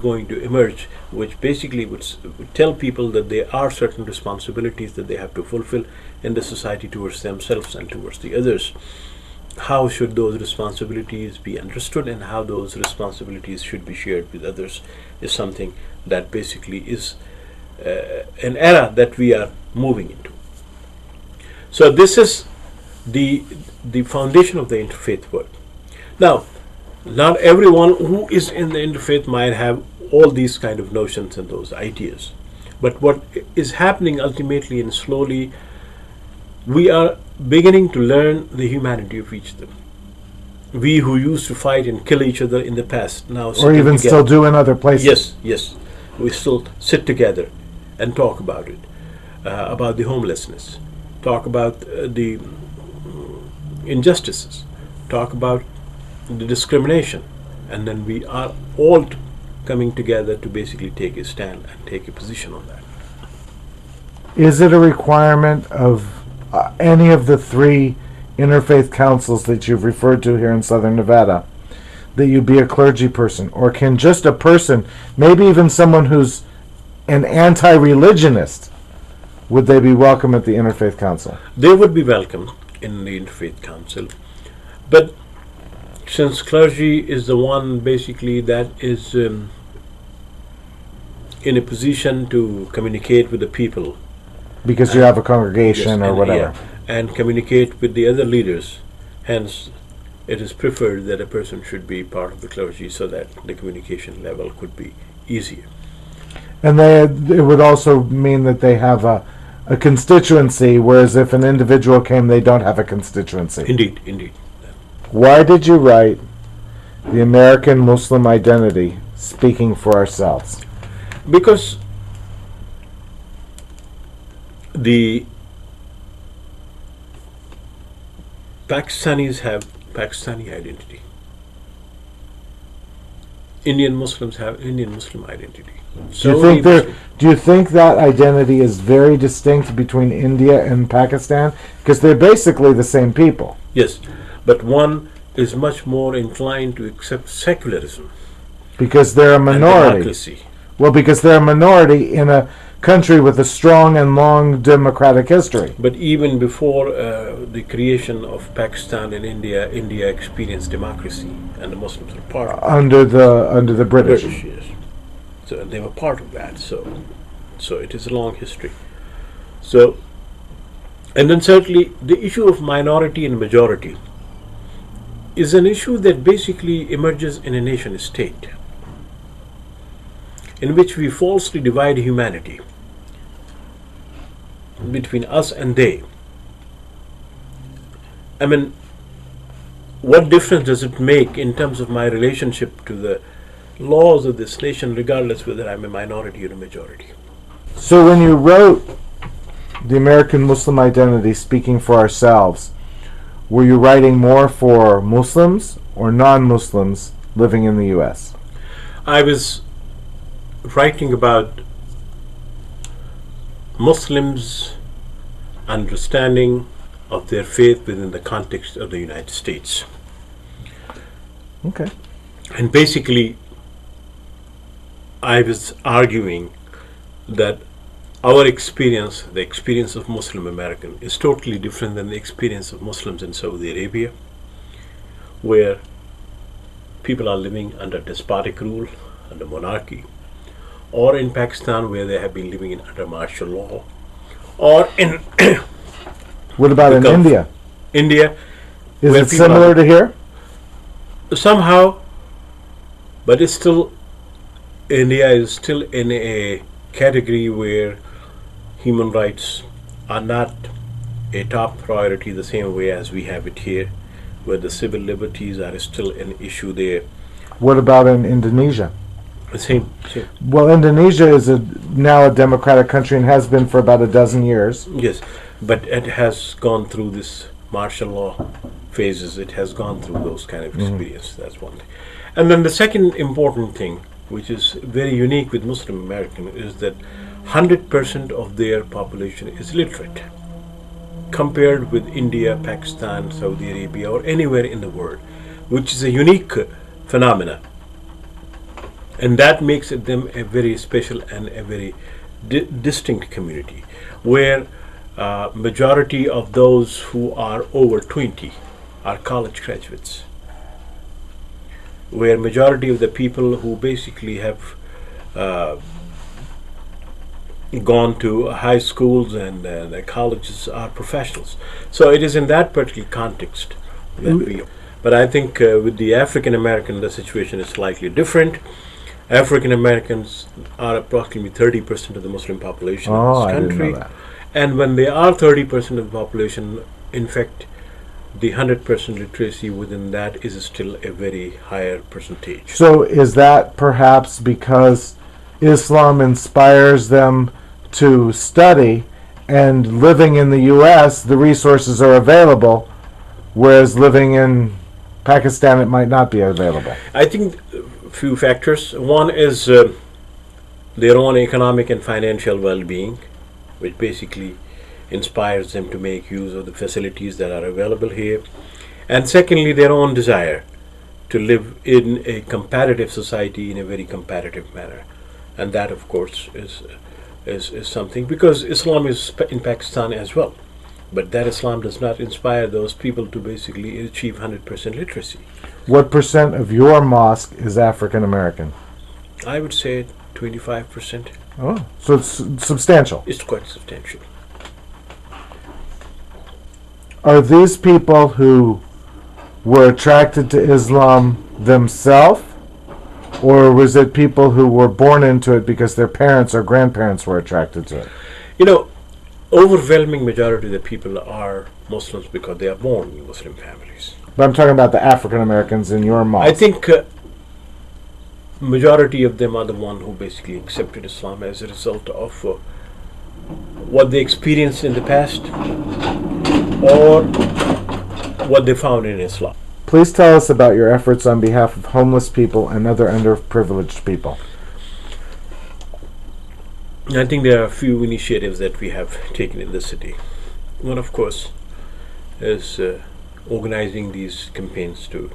going to emerge, which basically would tell people that there are certain responsibilities that they have to fulfill in the society towards themselves and towards the others. How should those responsibilities be understood and how those responsibilities should be shared with others is something that basically is an era that we are moving into. So this is the foundation of the interfaith work. Now, not everyone who is in the interfaith might have all these kind of notions and those ideas. But what is happening ultimately and slowly, we are beginning to learn the humanity of each of them. We who used to fight and kill each other in the past now or even together. still do in other places. Yes. We still sit together and talk about it, about the homelessness, talk about the injustices, talk about the discrimination, and then we are all coming together to basically take a stand and take a position on that. Is it a requirement of any of the three interfaith councils that you've referred to here in Southern Nevada that you be a clergy person, or can just a person, maybe even someone who's an anti-religionist, would they be welcome at the Interfaith Council? They would be welcome in the Interfaith Council, but since clergy is the one basically that is in a position to communicate with the people, Because you have a congregation or whatever. And communicate with the other leaders, hence it is preferred that a person should be part of the clergy so that the communication level could be easier. And it would also mean that they have a constituency, whereas if an individual came, they don't have a constituency. Indeed. Why did you write The American Muslim Identity, Speaking for Ourselves? Because the Pakistanis have Pakistani identity. Indian Muslims have Indian Muslim identity. Do you think that identity is very distinct between India and Pakistan? Because they're basically the same people. Yes, but one is much more inclined to accept secularism. Because they're a minority. And democracy. Well, because they're a minority in a country with a strong and long democratic history. But even before the creation of Pakistan and India experienced democracy, and the Muslims were part of it. Under the British. Yes. So they were part of that. So it is a long history. So, and then certainly the issue of minority and majority is an issue that basically emerges in a nation state, in which we falsely divide humanity between us and they. I mean, what difference does it make in terms of my relationship to the laws of this nation, regardless whether I'm a minority or a majority? So when you wrote The American Muslim Identity, Speaking for Ourselves, were you writing more for Muslims or non-Muslims living in the U.S.? I was writing about Muslims' understanding of their faith within the context of the United States. Okay. And basically, I was arguing that our experience, the experience of Muslim American, is totally different than the experience of Muslims in Saudi Arabia, where people are living under despotic rule, under monarchy, or in Pakistan, where they have been living under martial law, or in what about in India? India, is it similar to here? Somehow, but it's still, India is still in a category where human rights are not a top priority the same way as we have it here, where the civil liberties are still an issue there. What about in Indonesia? Same. Well, Indonesia is now a democratic country and has been for about a dozen years. Yes, but it has gone through this martial law phases. It has gone through those kind of experience. That's one thing. And then the second important thing, which is very unique with Muslim American, is that 100% of their population is literate, compared with India, Pakistan, Saudi Arabia, or anywhere in the world, which is a unique phenomena. and that makes them a very special and a very distinct community, where majority of those who are over 20 are college graduates, where majority of the people who basically have uh, gone to high schools and the colleges are professionals. So it is in that particular context that we. But I think with the African American, the situation is slightly different. African Americans are approximately 30% of the Muslim population Oh, in I this didn't country. know that. And when they are 30% of the population, in fact, the 100% literacy within that is still a very higher percentage. So is that perhaps because Islam inspires them to study, and living in the U.S., the resources are available, whereas living in Pakistan, it might not be available? I think a few factors. One is their own economic and financial well-being, which basically inspires them to make use of the facilities that are available here. And secondly, their own desire to live in a competitive society in a very competitive manner. And that, of course, is something, because Islam is in Pakistan as well. But that Islam does not inspire those people to basically achieve 100% literacy. What percent of your mosque is African American? I would say 25%. Oh, so it's substantial. It's quite substantial. Are these people who were attracted to Islam themselves, or was it people who were born into it because their parents or grandparents were attracted to it? You know, overwhelming majority of the people are Muslims because they are born in Muslim families. But I'm talking about the African Americans in your mosque. I think majority of them are the one who basically accepted Islam as a result of what they experienced in the past or what they found in Islam. Please tell us about your efforts on behalf of homeless people and other underprivileged people. I think there are a few initiatives that we have taken in the city. One, of course, is organizing these campaigns to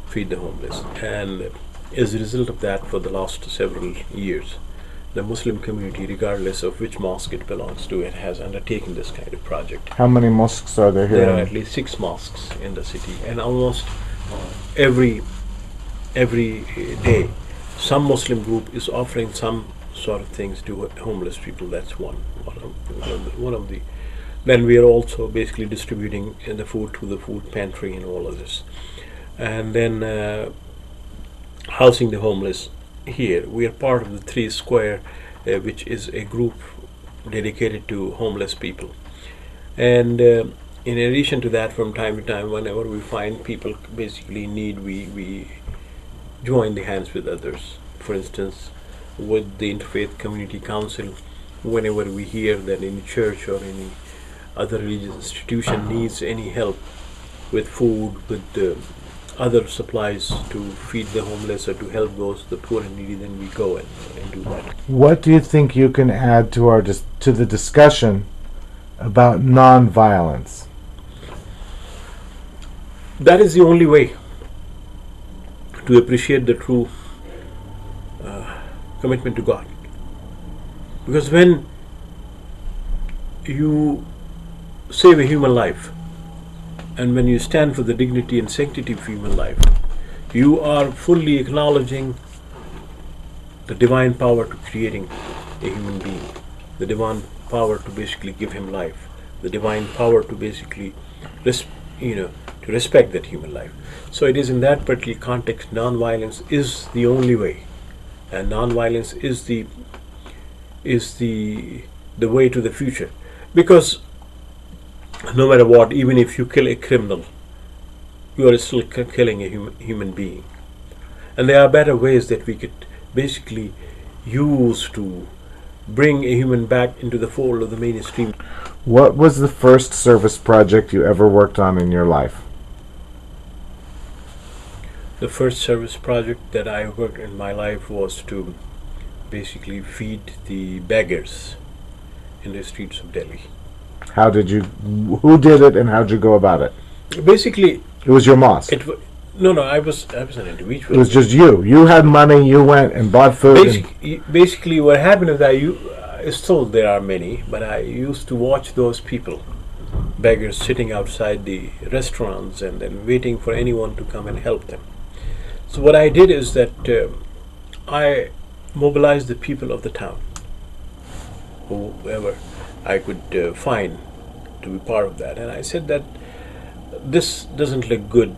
feed the homeless. And as a result of that, for the last several years, the Muslim community, regardless of which mosque it belongs to, it has undertaken this kind of project. How many mosques are there here? There are at least 6 mosques in the city, and almost every day, some Muslim group is offering some sort of things to homeless people. That's one of the. Then we are also basically distributing the food to the food pantry and all of this, and then housing the homeless. Here we are part of the 3 Square, which is a group dedicated to homeless people. And in addition to that, from time to time, whenever we find people basically in need, we join the hands with others. For instance, with the Interfaith Community Council, whenever we hear that any church or any other religious institution needs any help with food, with other supplies to feed the homeless or to help those the poor and needy, then we go and do that. What do you think you can add to our to the discussion about non-violence? That is the only way to appreciate the true commitment to God. Because when you save a human life, and when you stand for the dignity and sanctity of human life, you are fully acknowledging the divine power to creating a human being, the divine power to basically give him life, the divine power to basically to respect that human life. So it is in that particular context, non-violence is the only way, and non-violence is the way to the future. Because no matter what, even if you kill a criminal, you are still killing a human being. And there are better ways that we could basically use to bring a human back into the fold of the mainstream. What was the first service project you ever worked on in your life? The first service project that I worked in my life was to basically feed the beggars in the streets of Delhi. Who did it, and how did you go about it? Basically, It was your mosque. No. I was an individual. It was just you. You had money. You went and bought food. Basically, what happened is that still there are many, but I used to watch those people, beggars sitting outside the restaurants and then waiting for anyone to come and help them. So what I did is that I mobilized the people of the town, whoever I could find to be part of that, and I said that this doesn't look good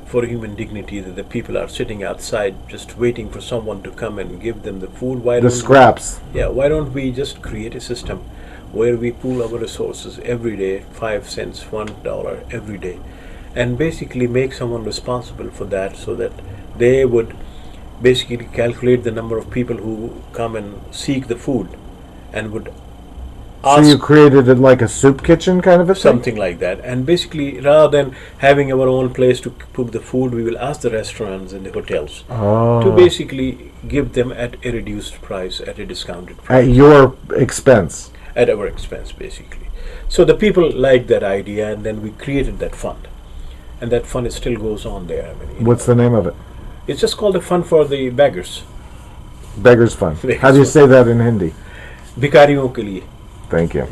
for human dignity, that the people are sitting outside just waiting for someone to come and give them the food. Why the scraps. Why don't we just create a system where we pool our resources every day, 5 cents, $1 every day, and basically make someone responsible for that, so that they would basically calculate the number of people who come and seek the food and would So you created it like a soup kitchen kind of a thing? something like that. And basically, rather than having our own place to cook the food, we will ask the restaurants and the hotels to basically give them at a reduced price, at a discounted price. At your expense. At our expense, basically. So the people liked that idea, and then we created that fund. And that fund still goes on there. I mean, What's the name of it? it's just called the Fund for the Beggars. Beggars Fund. Beggars How do you Fund. say that in Hindi? Bhikariyon ke liye. Thank you.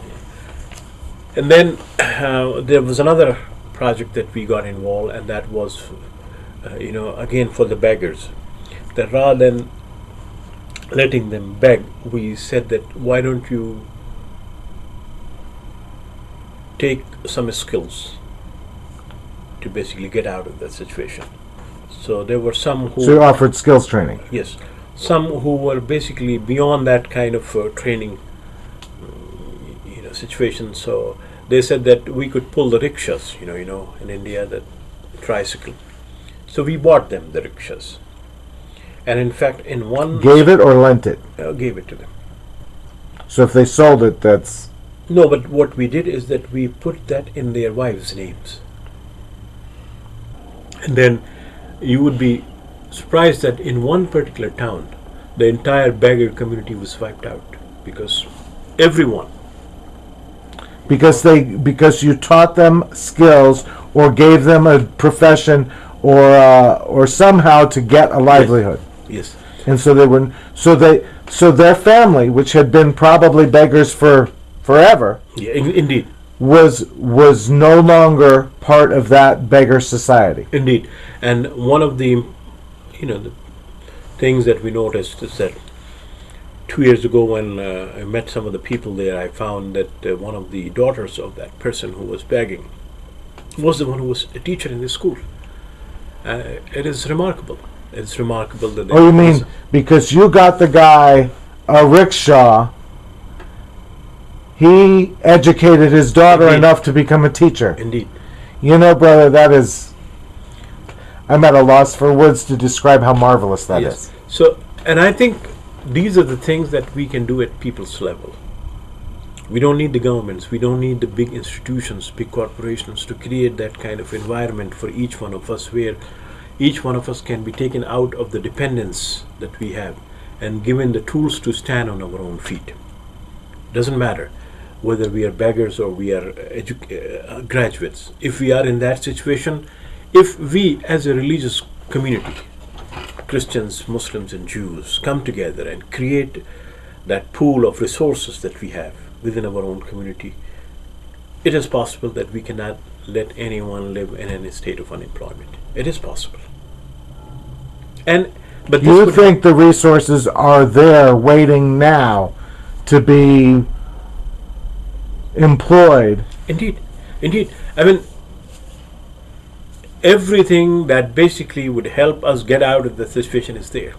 And then there was another project that we got involved, and that was, again for the beggars. That rather than letting them beg, we said that why don't you take some skills to basically get out of that situation. So there were some who... So you offered skills training? Yes. Some who were basically beyond that kind of training situation. So they said that we could pull the rickshaws, in India, that tricycle. So we bought them the rickshaws. And in fact, in one... Gave it or lent it? Gave it to them. So if they sold it, that's... No, but what we did is that we put that in their wives' names. And then you would be surprised that in one particular town, the entire beggar community was wiped out, because everyone... Because you taught them skills or gave them a profession or somehow to get a livelihood. Yes. And so their family, which had been probably beggars for forever, Yeah, indeed. was no longer part of that beggar society. Indeed. And one of the the things that we noticed is that 2 years ago, when I met some of the people there, I found that one of the daughters of that person who was begging was the one who was a teacher in the school. It is remarkable. It's remarkable that... Oh, you mean because you got the guy a rickshaw, he educated his daughter Indeed. enough to become a teacher. Indeed. Brother, that is... I'm at a loss for words to describe how marvelous that is. So, and I think these are the things that we can do at people's level. We don't need the governments, we don't need the big institutions, big corporations to create that kind of environment for each one of us, where each one of us can be taken out of the dependence that we have and given the tools to stand on our own feet. Doesn't matter whether we are beggars or we are graduates. If we are in that situation, if we as a religious community, Christians, Muslims and Jews, come together and create that pool of resources that we have within our own community, it is possible that we cannot let anyone live in any state of unemployment. It is possible. But You think the resources are there waiting now to be employed? Indeed. I mean, everything that basically would help us get out of the situation is there.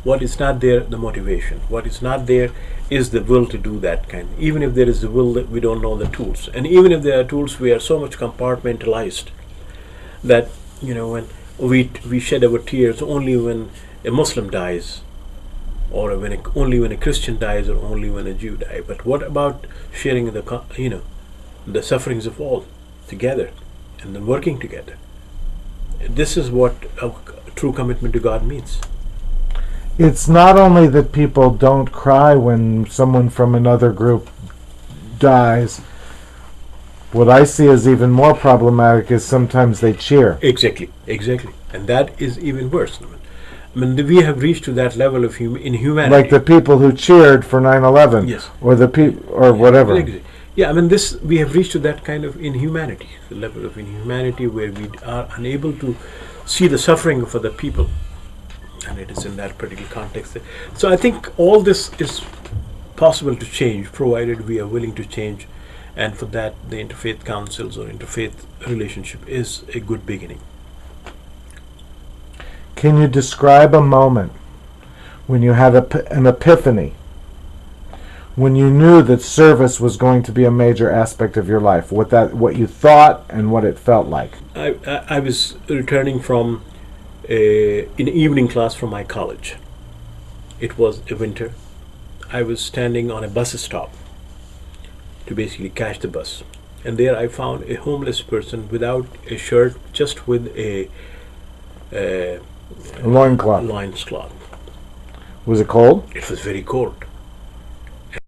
What is not there, the motivation. What is not there is the will to do that kind. Even if there is the will, that we don't know the tools. And even if there are tools, we are so much compartmentalized that, when we shed our tears only when a Muslim dies, or only when a Christian dies, or only when a Jew dies. But what about sharing the sufferings of all together, and then working together? This is what a true commitment to God means. It's not only that people don't cry when someone from another group dies. What I see as even more problematic is sometimes they cheer. Exactly, and that is even worse. I mean, we have reached to that level of inhumanity. Like the people who cheered for 9/11, Yes. or the people, or whatever. Exactly. Yeah, I mean, we have reached to that kind of inhumanity, the level of inhumanity where we are unable to see the suffering of other people, and it is in that particular context. So I think all this is possible to change, provided we are willing to change, and for that, the interfaith councils or interfaith relationship is a good beginning. Can you describe a moment when you had an epiphany, when you knew that service was going to be a major aspect of your life, what you thought and what it felt like? I was returning from an evening class from my college. It was a winter. I was standing on a bus stop to basically catch the bus, and there I found a homeless person without a shirt, just with a Loincloth. loincloth. Was it cold? It was very cold.